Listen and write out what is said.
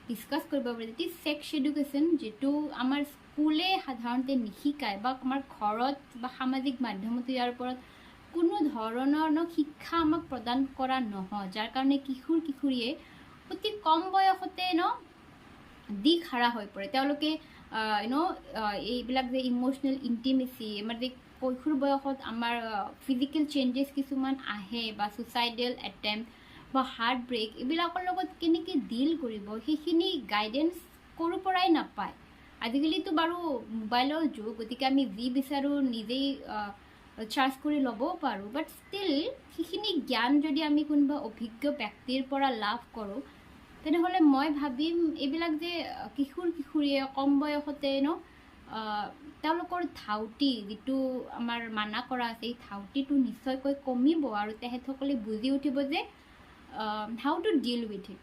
Discuss কৰিব পাৰি যে ছেক্স এডুকেশ্যন যিটো আমাৰ স্কুলে সাধাৰণতে নিশিকায় বা আমাৰ ঘৰত বা সামাজিক মাধ্যমতো ইয়াৰ ওপৰত কোনো ধৰণৰ শিক্ষা আমাক প্ৰদান কৰা নহয়, যাৰ কাৰণে কিশোৰ কিশোৰীয়ে অতি কম বয়সতে দিশ হাৰা হৈ পৰে। তেওঁলোকে এইবিলাক যে ইম'চনেল ইণ্টিমেচি আমাৰ যে কৈশোৰ বয়সত আমাৰ ফিজিকেল চেঞ্জেছ কিছুমান আহে বা ছুচাইডেল এটেম্প বা হাৰ্ট ব্ৰেক এইবিলাকৰ লগত কেনেকৈ ডিল কৰিব সেইখিনি গাইডেঞ্চ সৰুৰ পৰাই নাপায়। আজিকালিতো বাৰু মোবাইলৰ যুগ, গতিকে আমি যি বিচাৰোঁ নিজেই চাৰ্চ কৰি ল'বও পাৰোঁ, বাট ষ্টিল সেইখিনি জ্ঞান যদি আমি কোনোবা অভিজ্ঞ ব্যক্তিৰ পৰা লাভ কৰোঁ তেনেহ'লে মই ভাবিম এইবিলাক যে কিশোৰ কিশোৰীয়ে কম বয়সতে তেওঁলোকৰ ধাউতি যিটো আমাৰ মানা কৰা আছে এই ধাউতিটো নিশ্চয়কৈ কমিব আৰু তেখেতসকলে বুজি উঠিব যে how to deal with it.